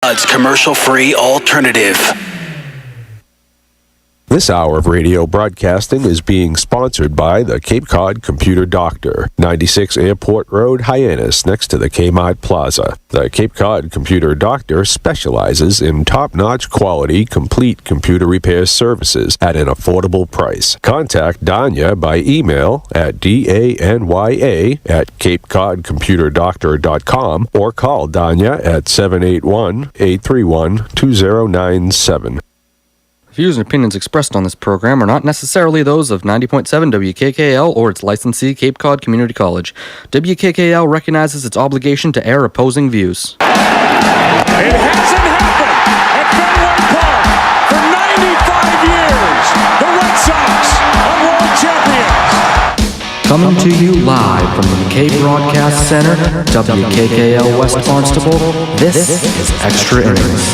God's commercial-free alternative. This hour of radio broadcasting is being sponsored by the Cape Cod Computer Doctor, 96 Airport Road, Hyannis, next to the Kmart Plaza. The Cape Cod Computer Doctor specializes in top-notch quality, complete computer repair services at an affordable price. Contact Danya by email at danya@capecodcomputerdoctor.com or call Danya at 781-831-2097. Views and opinions expressed on this program are not necessarily those of 90.7 WKKL or its licensee, Cape Cod Community College. WKKL recognizes its obligation to air opposing views. It hasn't happened at Fenway Park for 95 years. The Red Sox are world champions. Coming to you live from the McKay Broadcast Center, WKKL West Barnstable, this is Extra Innings.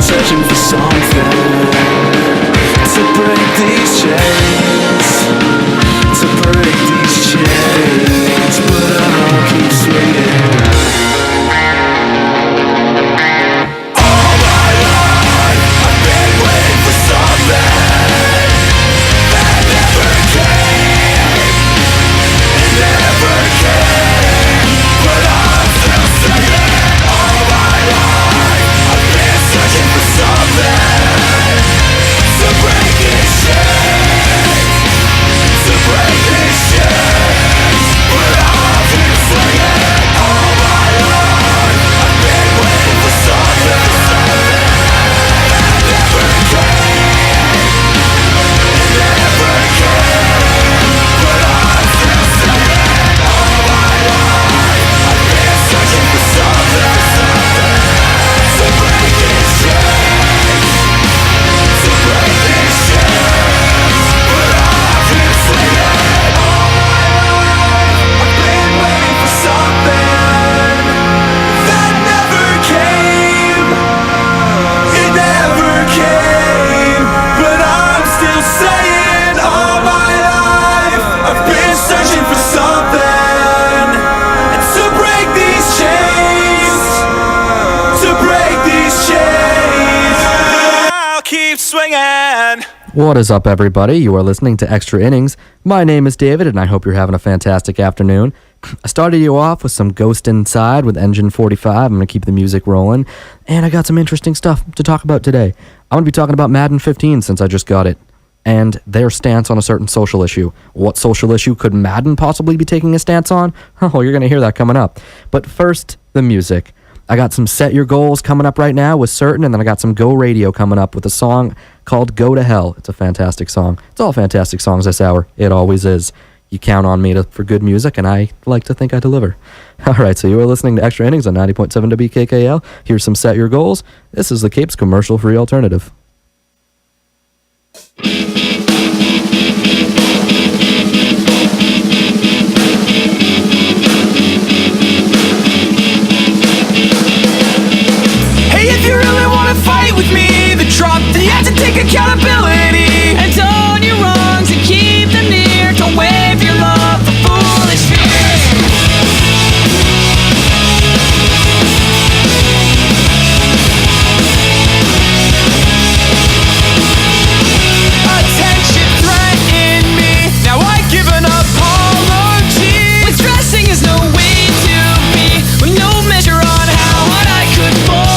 Searching for something What is up, everybody? You are listening to Extra Innings. My name is David, and I hope you're having a fantastic afternoon. I started you off with some Ghost Inside with Engine 45. I'm going to keep the music rolling, and I got some interesting stuff to talk about today. I'm going to be talking about Madden 15 since I just got it, and their stance on a certain social issue. What social issue could Madden possibly be taking a stance on? Oh, you're going to hear that coming up. But first, the music. I got some Set Your Goals coming up right now with Certain, and then I got some Go Radio coming up with a song called Go to Hell. It's a fantastic song. It's all fantastic songs this hour. It always is. You count on me for good music, and I like to think I deliver. All right, so you are listening to Extra Innings on 90.7 WKKL. Here's some Set Your Goals. This is the Cape's commercial-free alternative. If you really wanna fight with me, the drop, then you have to take accountability and own your wrongs and keep them near. Don't wave your love for foolish fears. Attention threatened me, now I give an apology. Withdressing is no way to be, with no measure on how hard I could fall.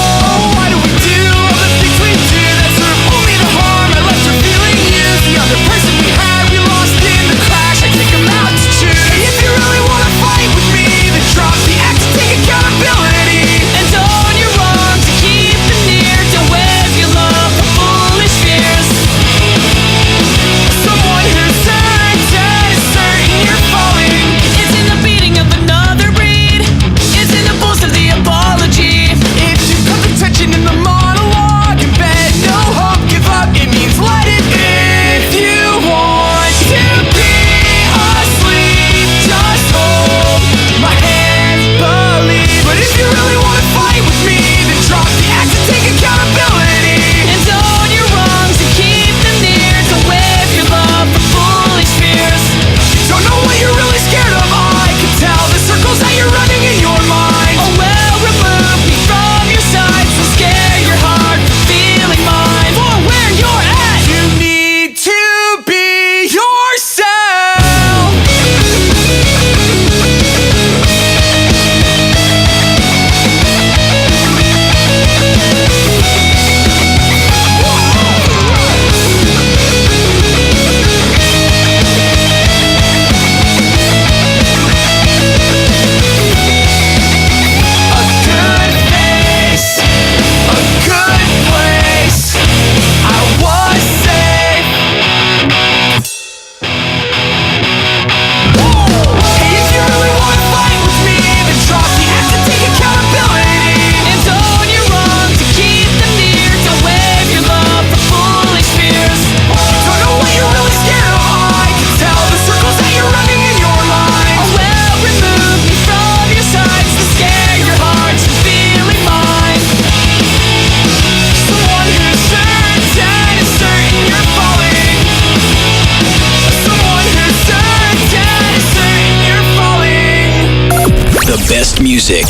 Music.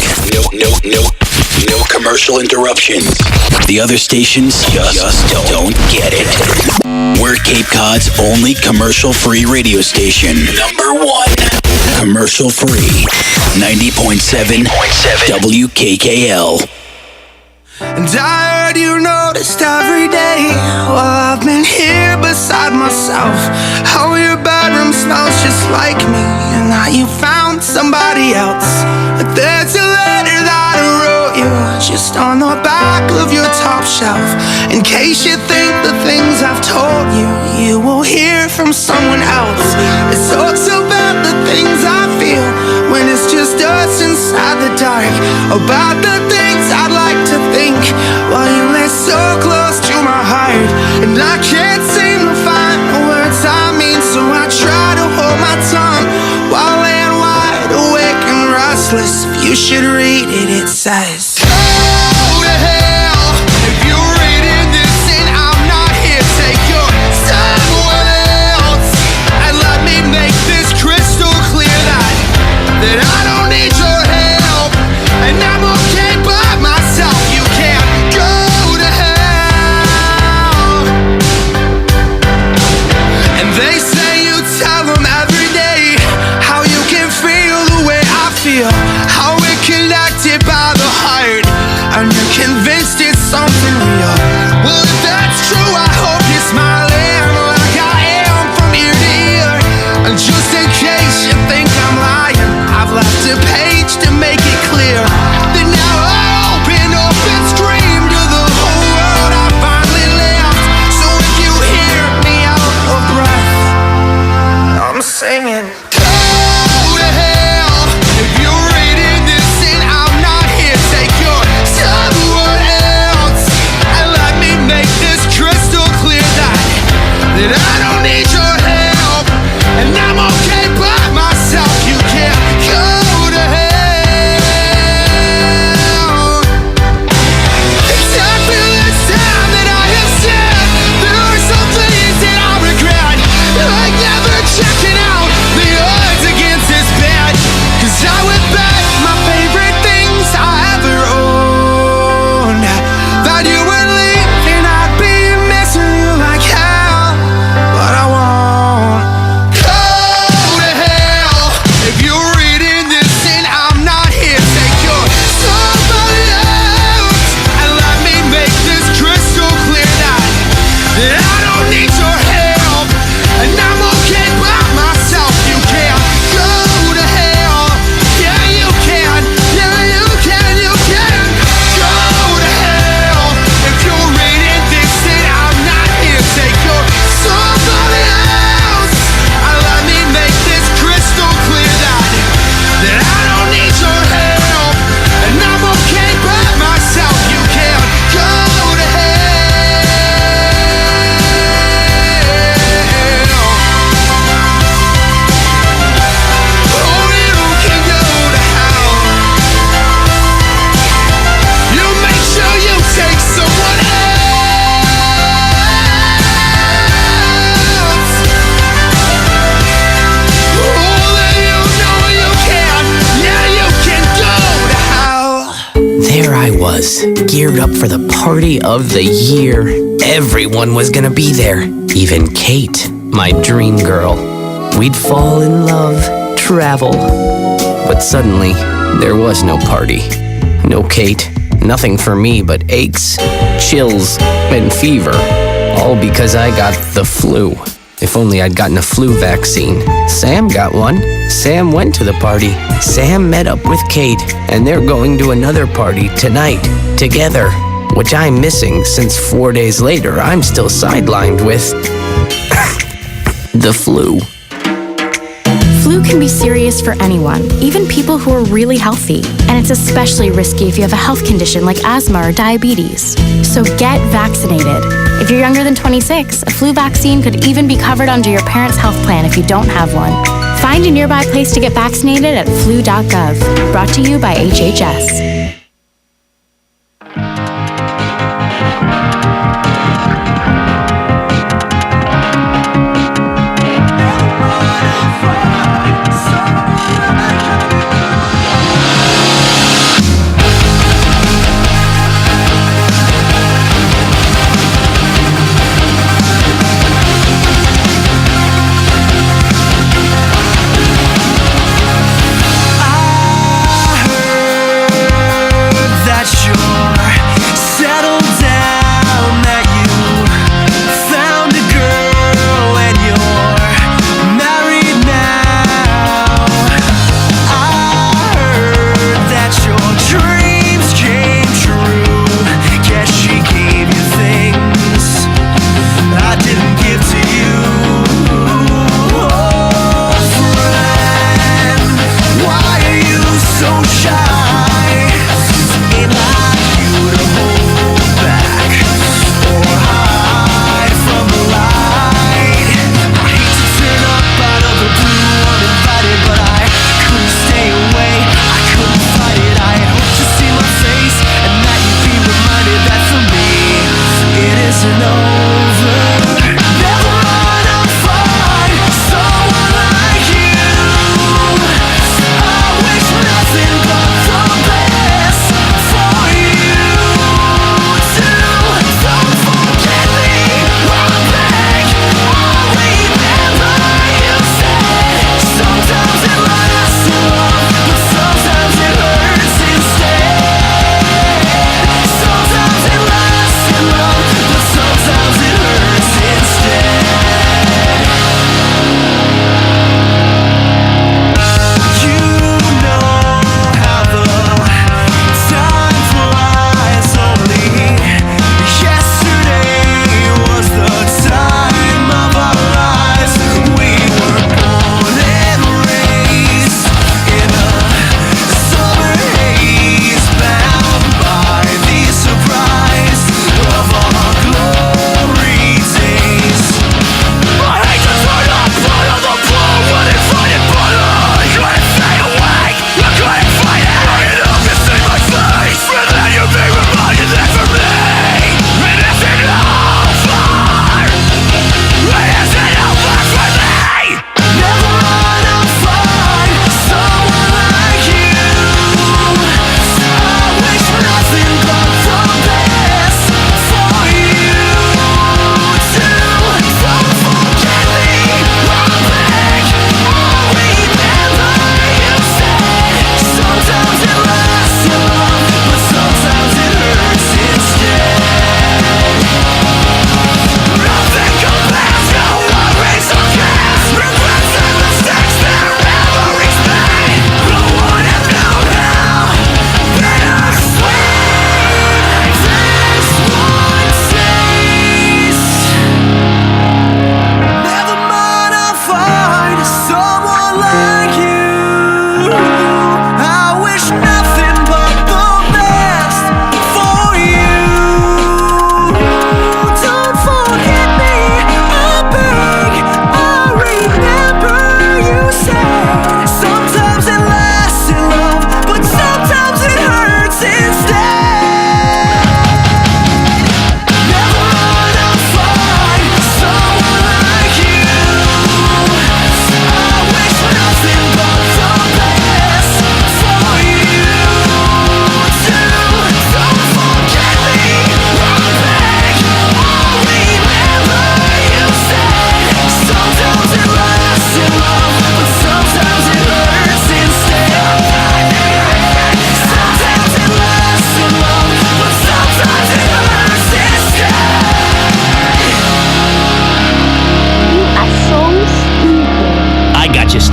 No commercial interruptions. The other stations just don't get it. We're Cape Cod's only commercial-free radio station. Number one. Commercial-free. 90.7 WKKL. And I heard you noticed every day while I've been here beside myself, how your bedroom smells just like me, and that you found somebody else. But there's a letter that I wrote you just on the back of your top shelf, in case you think the things I've told you you will hear from someone else. It talks about the things I feel when it's just us inside the dark, about the things I'd like to think while you lay so close to my heart. And I can't seem to find the words I mean, so I try to hold my tongue while laying wide awake and restless. If you should read it, it says, go to hell if you're reading this and I'm not here. Take your someone else and let me make this crystal clear that I don't need your help, and I'm okay that I don't need your help, and I'm okay by myself. You can't go to hell. Exactly this time that I have said there are some things that I regret, like never checking out the odds against this bet, 'cause I would bet my favorite things I ever owned that you would leave and I'd be missing you like hell. But I won't go to hell. If you're reading this and I'm not here, take your somebody else and let me make this crystal clear that I don't need your help, and I'm okay by myself. You can't go to hell. Yeah, you can. Yeah, you can. You can go to hell. If you're reading this and I'm not here, take your somebody else and let me make this crystal clear that I don't need your help, and I'm okay by myself. You can't go to hell. Oh, you can go to hell. You make sure you take someone else. Oh, then you know you can. Yeah, you can go to hell. There I was, geared up for the party of the year. Everyone was gonna be there, even Kate, my dream girl. We'd fall in love, travel. But suddenly, there was no party. No Kate, nothing for me but aches, chills, and fever. All because I got the flu. If only I'd gotten a flu vaccine. Sam got one. Sam went to the party. Sam met up with Kate, and they're going to another party tonight, together, which I'm missing since 4 days later I'm still sidelined with the flu. Flu can be serious for anyone, even people who are really healthy. And it's especially risky if you have a health condition like asthma or diabetes. So get vaccinated. If you're younger than 26, a flu vaccine could even be covered under your parents' health plan if you don't have one. Find a nearby place to get vaccinated at flu.gov. Brought to you by HHS.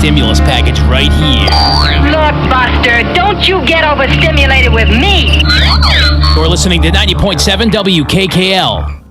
stimulus package right here. Look, Buster, don't you get overstimulated with me. You're listening to 90.7 WKKL.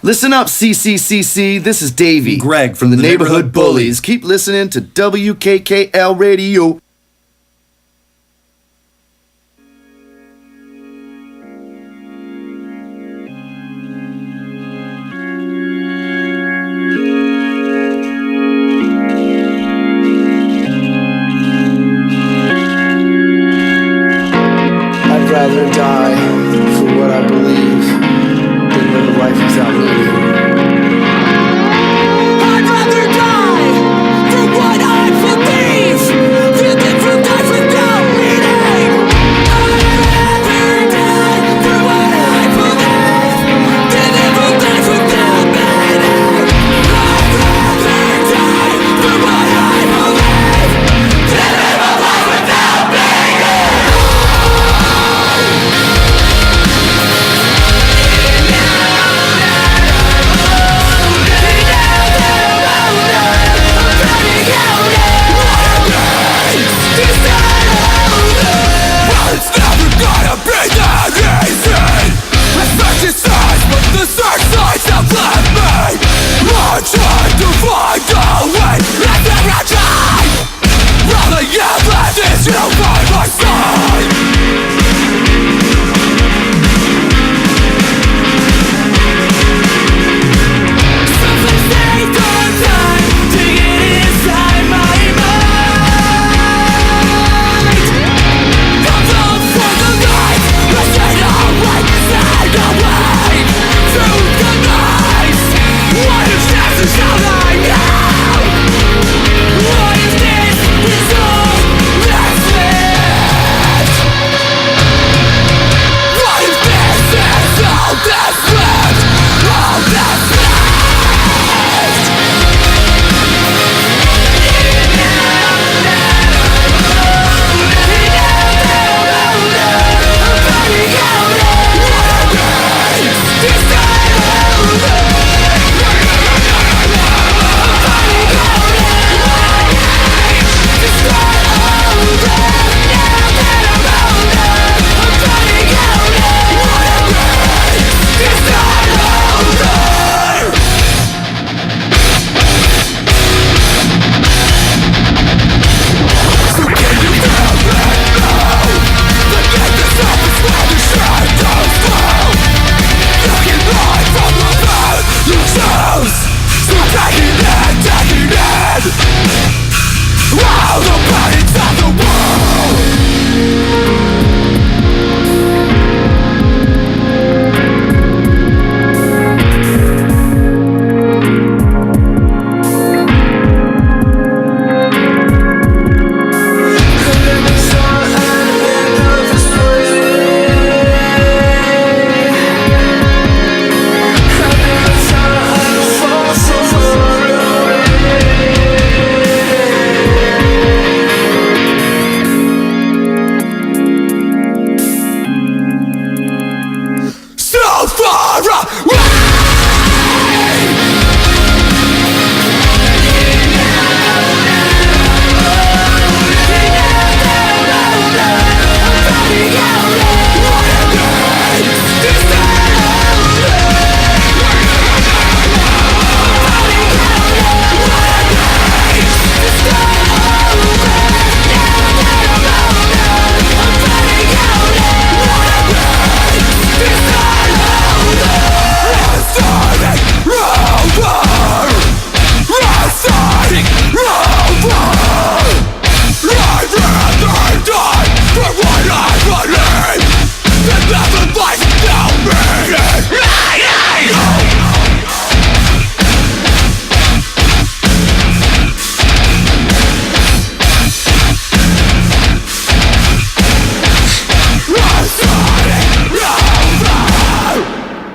Listen up, CCCC. This is Davey, Greg from the Neighborhood Bullies. Keep listening to WKKL Radio. I'd rather die for what I believe than live a life without meaning. I'd rather die for what I believe than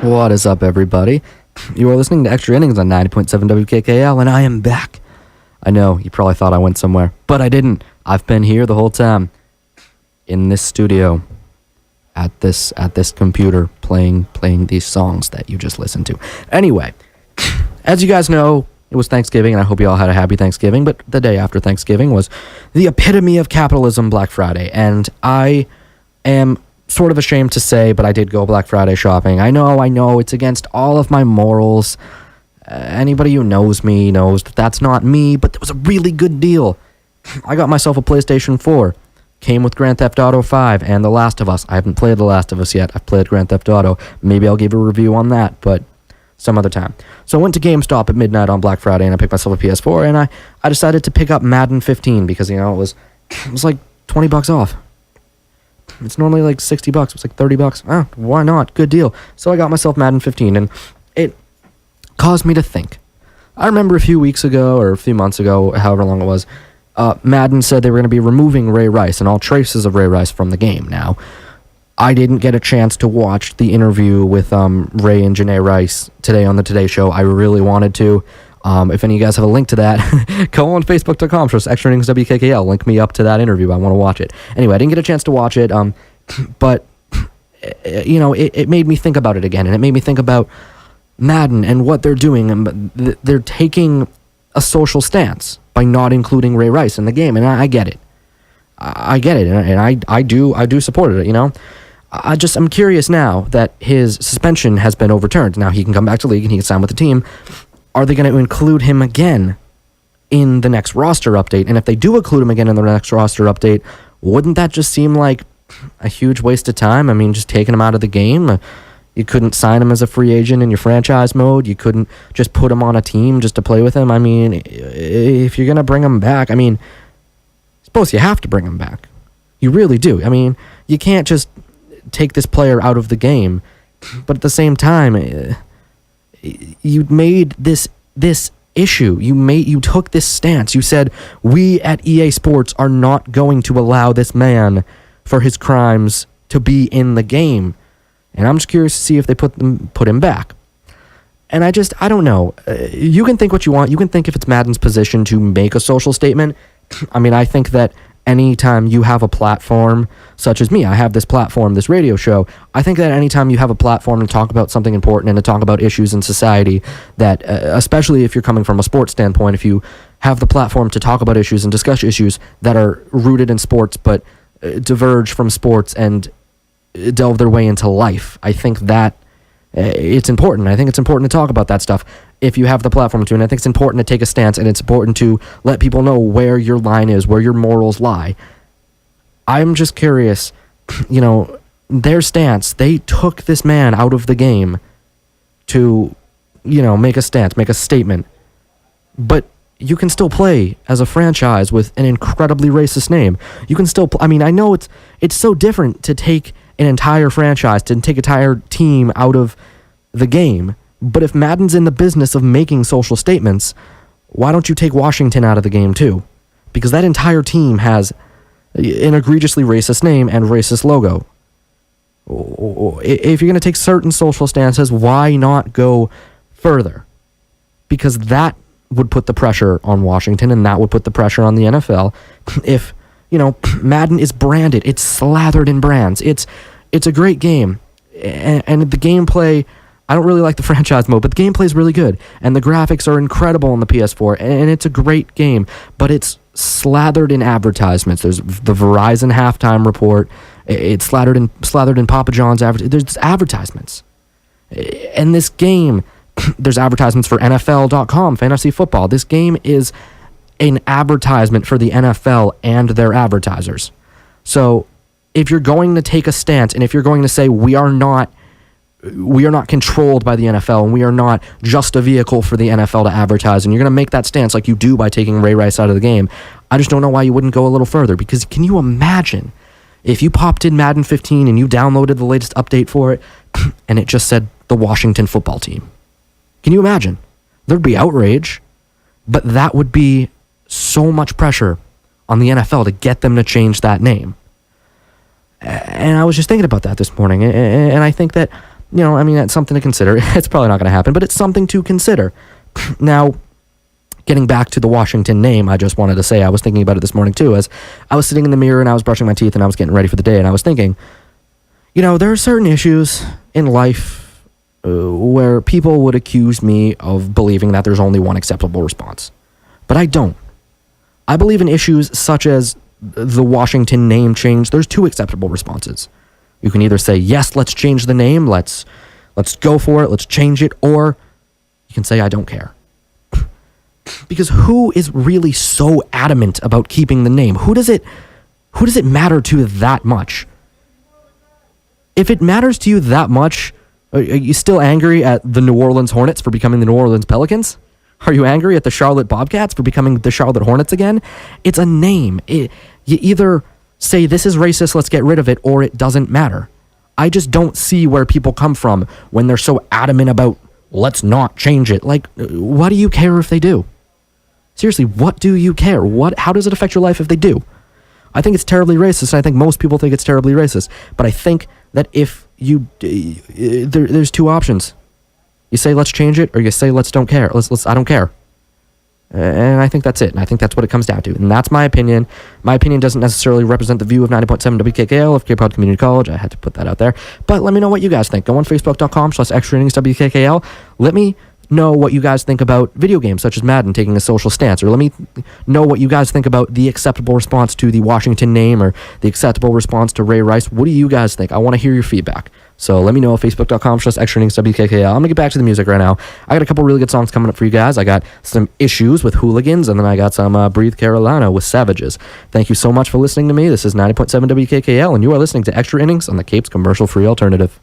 What is up, everybody? You are listening to Extra Innings on 90.7 WKKL, and I am back. I know, you probably thought I went somewhere, but I didn't. I've been here the whole time, in this studio, at this computer, playing these songs that you just listened to. Anyway, as you guys know, it was Thanksgiving, and I hope you all had a happy Thanksgiving, but the day after Thanksgiving was the epitome of capitalism, Black Friday, and I am sort of ashamed to say, but I did go Black Friday shopping. I know, it's against all of my morals. Anybody who knows me knows that that's not me, but it was a really good deal. I got myself a PlayStation 4. Came with Grand Theft Auto 5 and The Last of Us. I haven't played The Last of Us yet. I've played Grand Theft Auto. Maybe I'll give a review on that, but some other time. So I went to GameStop at midnight on Black Friday, and I picked myself a PS4, and I decided to pick up Madden 15 because, it was like $20 off. It's normally like $60. It was like $30. Oh, why not? Good deal. So I got myself Madden 15, and it caused me to think. I remember a few weeks ago, or a few months ago, however long it was, Madden said they were going to be removing Ray Rice and all traces of Ray Rice from the game. Now, I didn't get a chance to watch the interview with Ray and Janae Rice today on the Today Show. I really wanted to. If any of you guys have a link to that, go on Facebook.com, just Extra Innings WKKL, link me up to that interview. I want to watch it. Anyway, I didn't get a chance to watch it, but, it made me think about it again, and it made me think about Madden and what they're doing, and they're taking a social stance by not including Ray Rice in the game, and I get it. I get it, and I do support it, I'm curious now that his suspension has been overturned. Now he can come back to league and he can sign with the team. Are they going to include him again in the next roster update. And if they do include him again in the next roster update, wouldn't that just seem like a huge waste of time? I mean, just taking him out of the game. You couldn't sign him as a free agent in your franchise mode. You couldn't just put him on a team just to play with him. I mean, if you're going to bring him back, I mean, I suppose you have to bring him back. You really do. I mean, you can't just take this player out of the game. But at the same time, you made this issue. You took this stance. You said, we at EA Sports are not going to allow this man for his crimes to be in the game. And I'm just curious to see if they put him back. And I don't know. You can think what you want. You can think if it's Madden's position to make a social statement. I mean, I think that anytime you have a platform, such as me, I have this platform, this radio show, I think that anytime you have a platform to talk about something important and to talk about issues in society, that especially if you're coming from a sports standpoint, if you have the platform to talk about issues and discuss issues that are rooted in sports but diverge from sports and delve their way into life, I think that it's important. I think it's important to talk about that stuff if you have the platform to, and I think it's important to take a stance, and it's important to let people know where your line is, where your morals lie. I'm just curious, their stance, they took this man out of the game to, make a stance, make a statement. But you can still play as a franchise with an incredibly racist name. You can still I know it's so different to take an entire franchise, to take an entire team out of the game. But if Madden's in the business of making social statements, why don't you take Washington out of the game too? Because that entire team has an egregiously racist name and racist logo. If you're going to take certain social stances, why not go further? Because that would put the pressure on Washington, and that would put the pressure on the NFL. If, Madden is branded, it's slathered in brands. It's a great game. And the gameplay, I don't really like the franchise mode, but the gameplay is really good. And the graphics are incredible on the PS4, and it's a great game. But it's slathered in advertisements. There's the Verizon halftime report. It's slathered in Papa John's there's advertisements. And this game, there's advertisements for NFL.com, fantasy football. This game is an advertisement for the NFL and their advertisers. So if you're going to take a stance, and if you're going to say we are not controlled by the NFL, and we are not just a vehicle for the NFL to advertise, and you're going to make that stance like you do by taking Ray Rice out of the game, I just don't know why you wouldn't go a little further. Because can you imagine if you popped in Madden 15 and you downloaded the latest update for it, and it just said the Washington football team? Can you imagine? There'd be outrage, but that would be so much pressure on the NFL to get them to change that name. And I was just thinking about that this morning, and I think that, that's something to consider. It's probably not going to happen, but it's something to consider. Now, getting back to the Washington name, I just wanted to say I was thinking about it this morning too, as I was sitting in the mirror and I was brushing my teeth and I was getting ready for the day, and I was thinking, there are certain issues in life where people would accuse me of believing that there's only one acceptable response. But I don't. I believe in issues such as the Washington name change. There's two acceptable responses. You can either say, yes, let's change the name, let's go for it, let's change it, or you can say, I don't care. Because who is really so adamant about keeping the name? Who does it matter to that much? If it matters to you that much, are you still angry at the New Orleans Hornets for becoming the New Orleans Pelicans? Are you angry at the Charlotte Bobcats for becoming the Charlotte Hornets again? It's a name. You either say this is racist, let's get rid of it, or it doesn't matter. I just don't see where people come from when they're so adamant about let's not change it. Like, what do you care if they do? Seriously, what do you care? How does it affect your life if they do? I think it's terribly racist, and I think most people think it's terribly racist. But I think that if there's two options. You say let's change it, or you say let's don't care. I don't care. And I think that's it. And I think that's what it comes down to. And that's my opinion. My opinion doesn't necessarily represent the view of 90.7 WKKL of Cape Cod Community College. I had to put that out there. But let me know what you guys think. Go on Facebook.com/extra-innings WKKL. Let me know what you guys think about video games such as Madden taking a social stance. Or let me know what you guys think about the acceptable response to the Washington name or the acceptable response to Ray Rice. What do you guys think? I want to hear your feedback. So let me know at facebook.com/extra-innings-WKKL. I'm going to get back to the music right now. I got a couple really good songs coming up for you guys. I got some Issues with Hooligans, and then I got some Breathe Carolina with Savages. Thank you so much for listening to me. This is 90.7 WKKL, and you are listening to Extra Innings on the Cape's commercial-free alternative.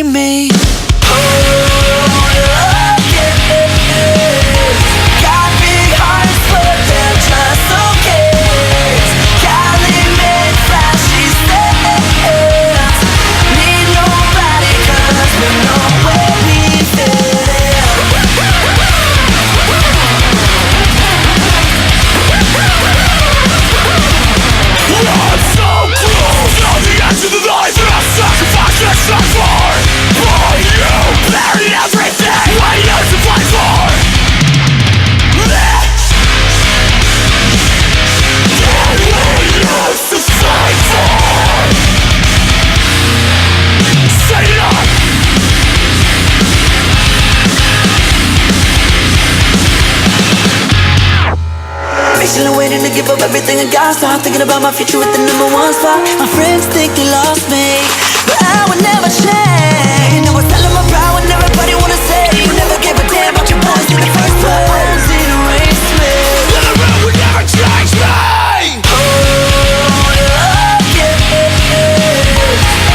Me. Waiting to give up everything I got. Start thinking about my future with the number one spot. My friends think they lost me, but I would never change. And I was telling my pride when everybody wanna say you never gave a damn about your boys in the first place. Erase me. The room would never change me.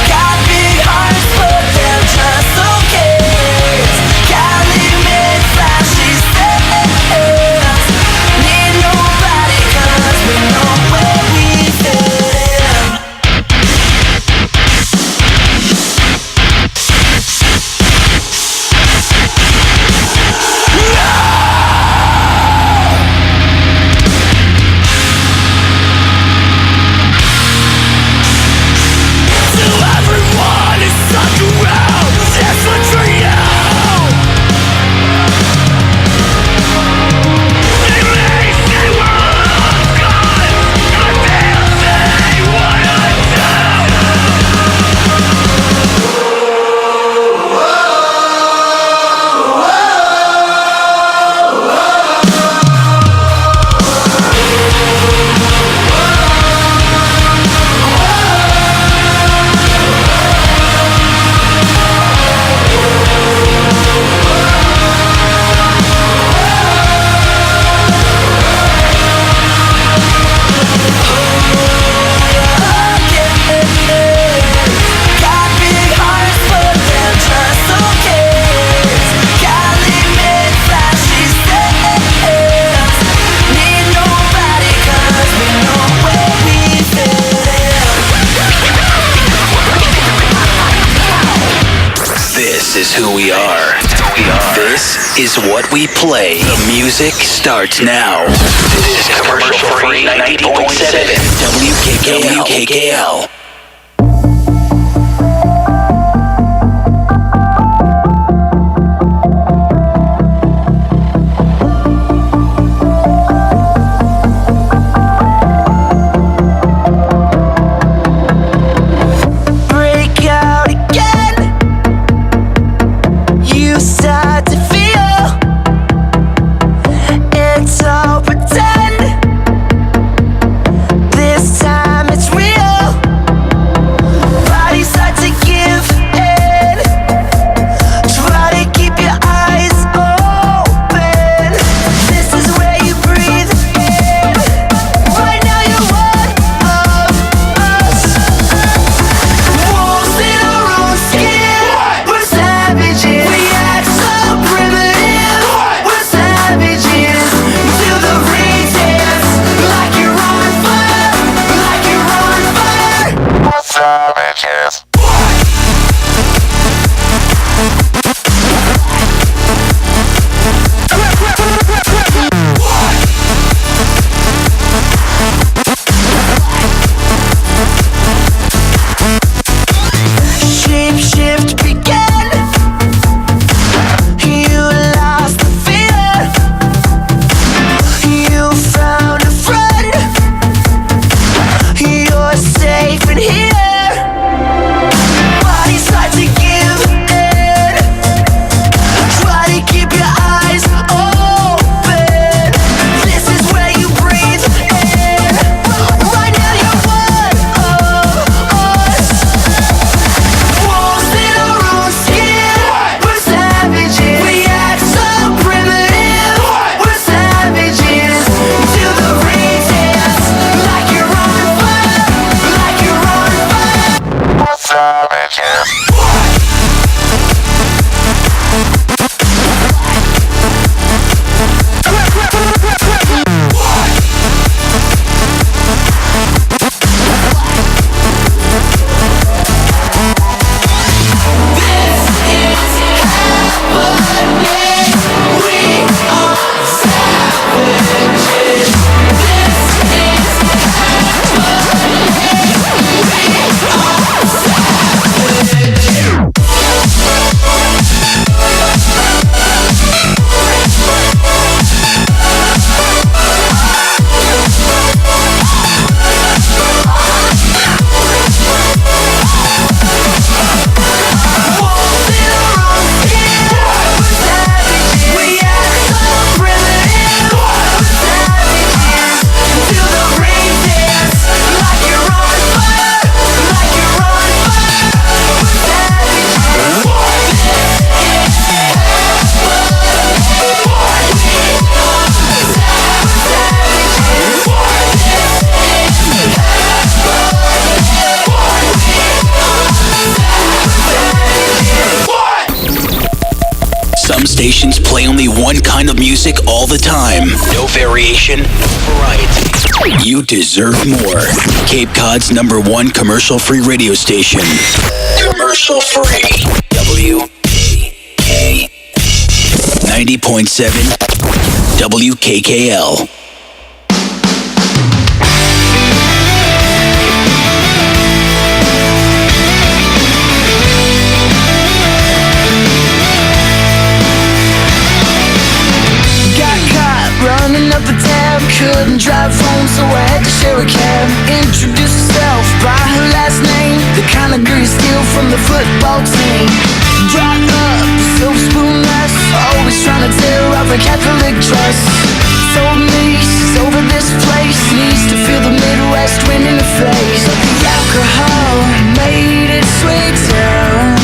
Got big hearts, but they're just so kids. Cali made flashy steps. Need nobody 'cause we know where we fit in. This is who we are. This is what we play. The music starts now. This is commercial free 90.7 WKKL. This time it's real. stations play only one kind of music all the time. No variation, no variety. You deserve more. Cape Cod's #1 commercial-free radio station. Commercial-free. WKK 90.7 WKKL. Running up a tab, couldn't drive home, so I had to share a cab. Introduced herself by her last name, the kind of girl you steal from the football team. Brought up a silver spoon mess, always trying to tear off a Catholic dress. Told me she's over this place, needs to feel the Midwest wind in her face. But the alcohol made its way down.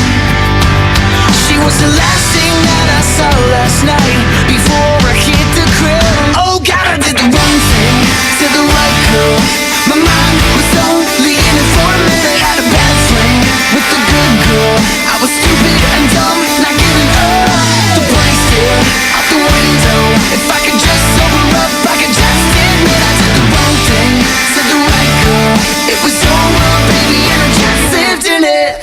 She was the last thing that I saw last night before I hit the ground. Oh God, I did the wrong thing to the right girl. My mind was only in it for a minute. Had a bad fling with the good girl. I was stupid and dumb, not giving up. The brain still out the window. If I could just sober up, I could just admit I did the wrong thing to the right girl. It was your world, baby, and I just lived in it.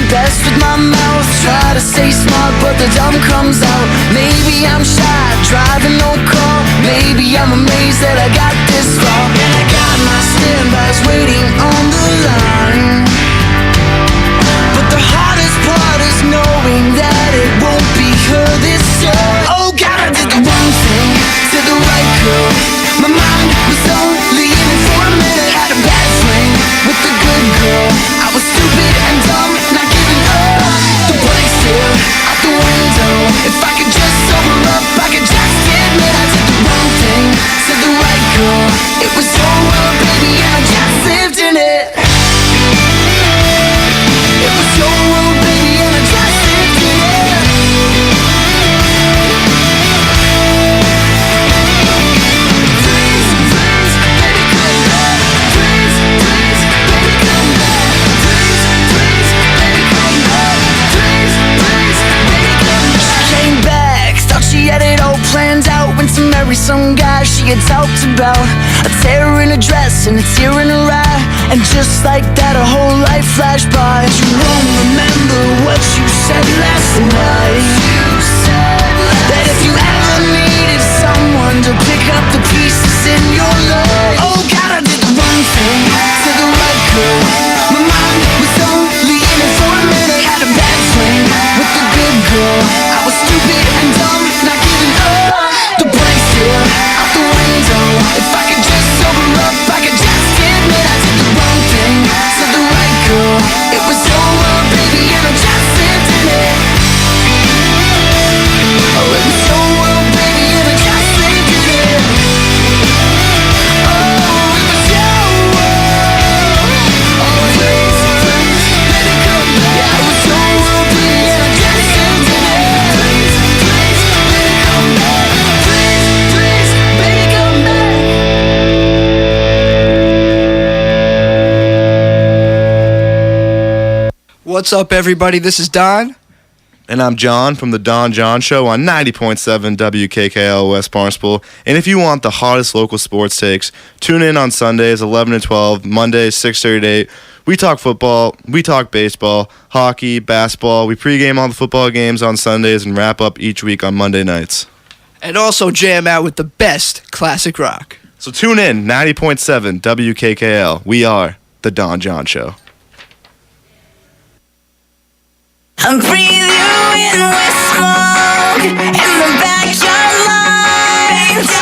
Best with my mouth, try to stay smart, but the dumb comes out. Maybe I'm shy, driving no car. Maybe I'm amazed that I got this far. And I got my standbys waiting on the line. But the hardest part is knowing that it won't be her this time. Oh God, I did the wrong thing to the right girl. My mind was only in it for a minute. Had a bad fling with the good girl. I was stupid and dumb, not giving up. The brain still out the window. If I could just sober up, I could just admit I did the wrong thing to the right girl. It was your world, baby, and I just lived in it. It was your world, baby, and I just lived in it. Please, please, baby, come back. Please, please, baby, come back. Please, please, baby, come back. Please, please, baby, come back. She came back, thought she had it all planned out. Went to marry some guy she had talked about. A tear in her dress and a tear in her eye. And just like that, a whole life flashed by. You won't remember what you said last night. That if you ever needed someone to pick up the pieces in your life. Oh God, I did the wrong thing to the right girl. My mind was only in it for a minute. Had a bad fling with the good girl. I was stupid and dumb, not giving up. The brain still out the window. If I could just sober up, I could just admit I did the wrong thing to the right girl. It was your world, baby, and I just lived in it. Oh, it was your world, baby, and I just lived in it. Oh, it was your world. Oh, please, please, baby, come back. Yeah, it was your world, baby, and I just lived in it. Please, please, baby, come back. Please, please, baby, come back. What's up, everybody? This is Don. And I'm John from the Don John Show on 90.7 WKKL West Barnstable. And if you want the hottest local sports takes, tune in on Sundays 11 to 12, Mondays 6:30 to 8. We talk football, we talk baseball, hockey, basketball. We pregame all the football games on Sundays and wrap up each week on Monday nights. And also jam out with the best classic rock. So tune in, 90.7 WKKL. We are the Don John Show. I'm breathing in with smoke in the backyard lights.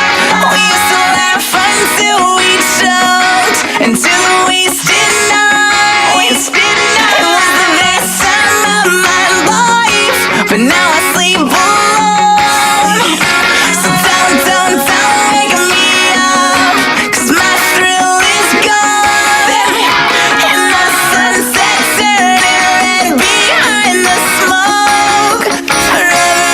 We used to laugh until we choked, until the wasted nights. It was the best time of my life, but now I sleep alone. So don't wake me up, 'cause my thrill is gone. And the sunset turning red behind the smoke. I'd rather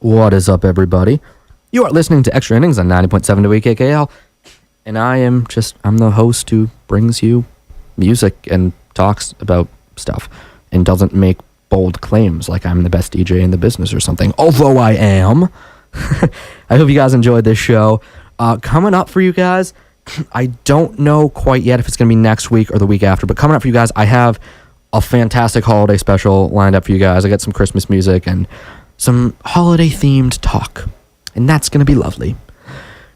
What is up, everybody? You are listening to Extra Innings on 90.7 WKKL, and I'm the host who brings you music and talks about stuff and doesn't make bold claims like I'm the best DJ in the business or something, although I am. I hope you guys enjoyed this show. Coming up for you guys, I don't know quite yet if it's going to be next week or the week after, but coming up for you guys, I have a fantastic holiday special lined up for you guys. I got some Christmas music and some holiday-themed talk, and that's going to be lovely.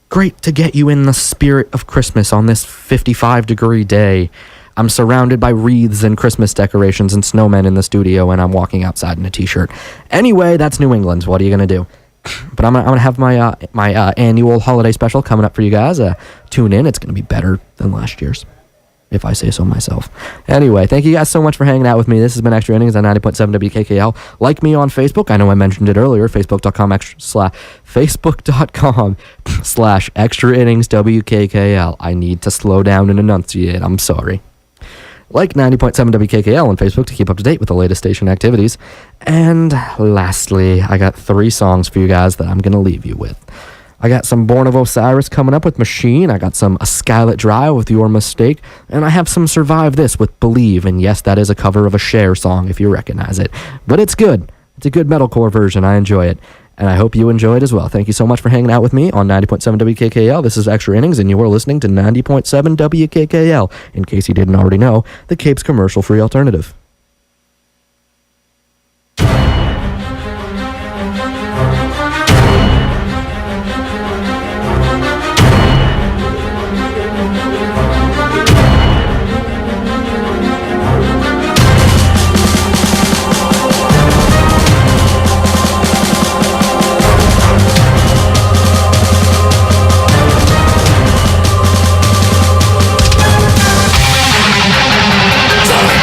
Great to get you in the spirit of Christmas on this 55-degree day. I'm surrounded by wreaths and Christmas decorations and snowmen in the studio, and I'm walking outside in a t-shirt. Anyway, that's New England. What are you going to do? But I'm gonna have my annual holiday special coming up for you guys. Tune in. It's going to be better than last year's, if I say so myself. Anyway, thank you guys so much for hanging out with me. This has been Extra Innings on 90.7 WKKL. Like me on Facebook. I know I mentioned it earlier. Facebook.com/Extra Innings WKKL. I need to slow down and enunciate. I'm sorry. Like 90.7 WKKL on Facebook to keep up to date with the latest station activities. And lastly, I got 3 songs for you guys that I'm going to leave you with. I got some Born of Osiris coming up with Machine. I got some A Skylit Drive with Your Mistake. And I have some Survive This with Believe. And yes, that is a cover of a Cher song if you recognize it. But it's good. It's a good metalcore version. I enjoy it. And I hope you enjoy it as well. Thank you so much for hanging out with me on 90.7 WKKL. This is Extra Innings, and you are listening to 90.7 WKKL. In case you didn't already know, the Cape's commercial-free alternative.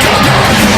Come on!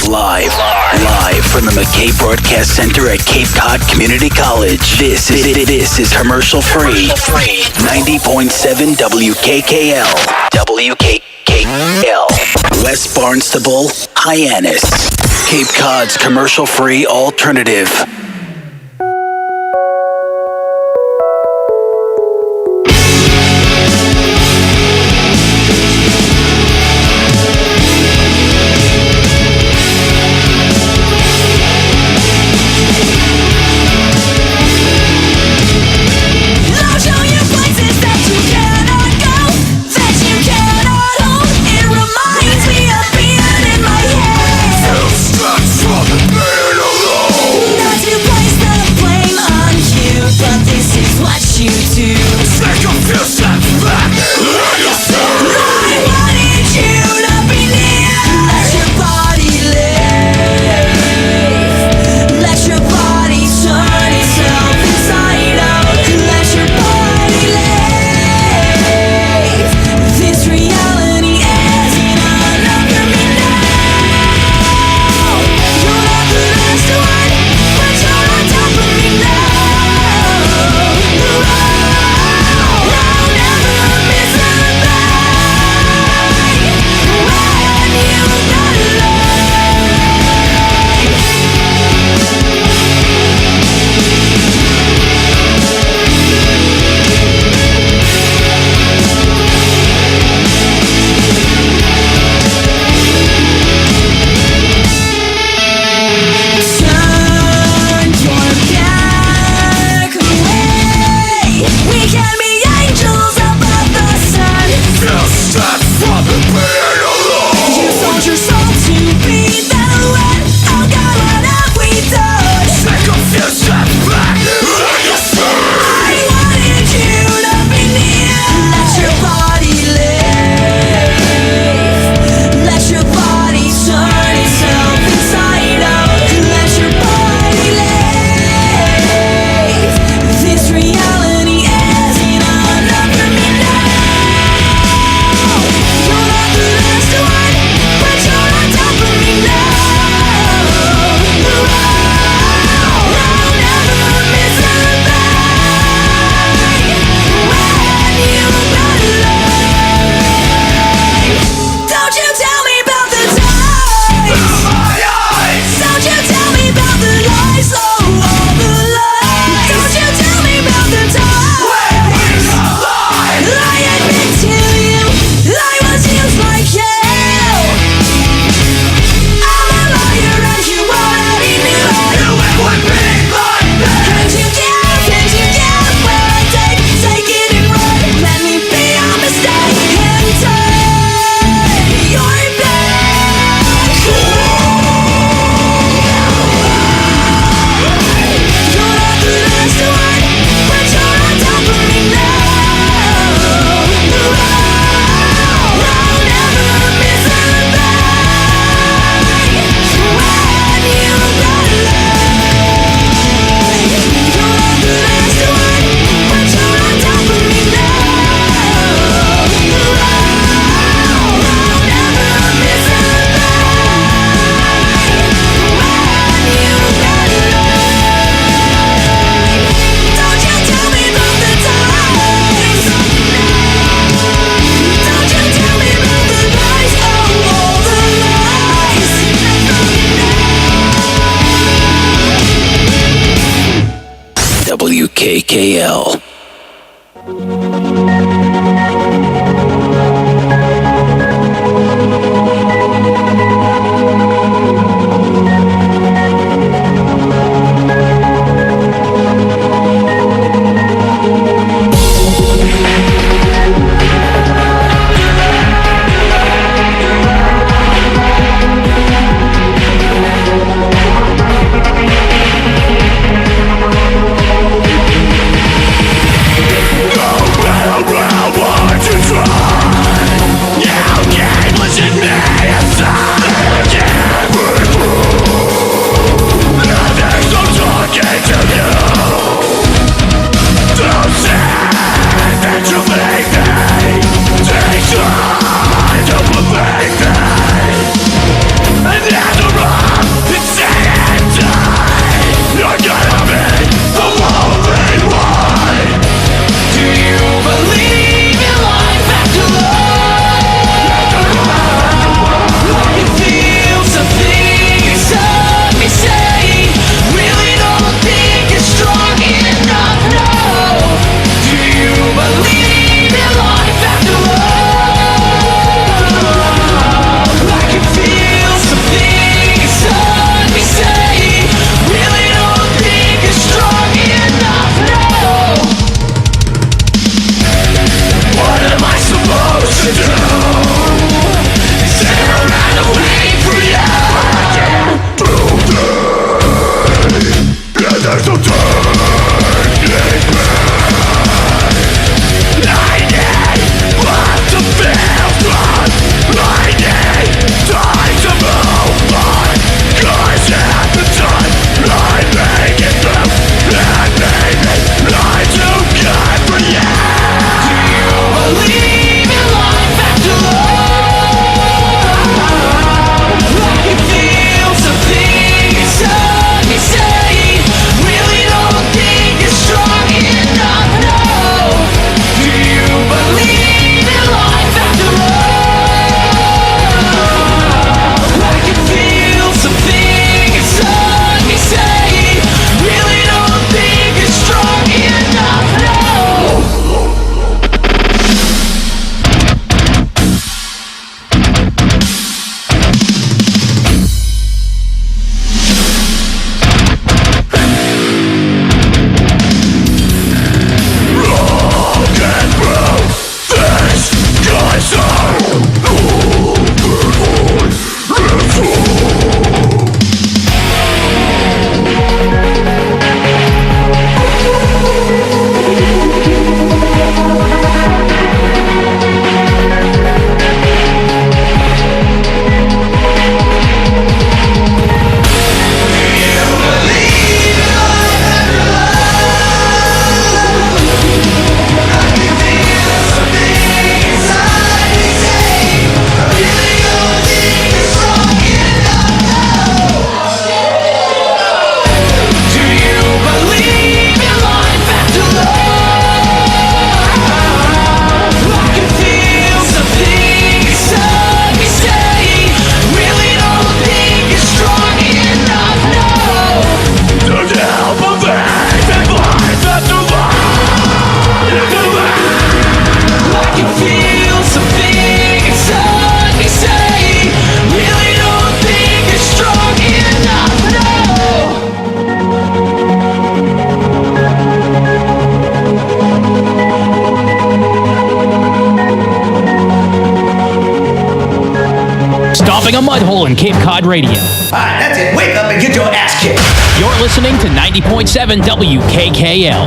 live from the McKay Broadcast Center at Cape Cod Community College. This is commercial free. 90.7 WKKL. WKKL. West Barnstable, Hyannis. Cape Cod's commercial free alternative. WKKL. on Cape Cod Radio. Alright, that's it. Wake up and get your ass kicked. You're listening to 90.7 WKKL.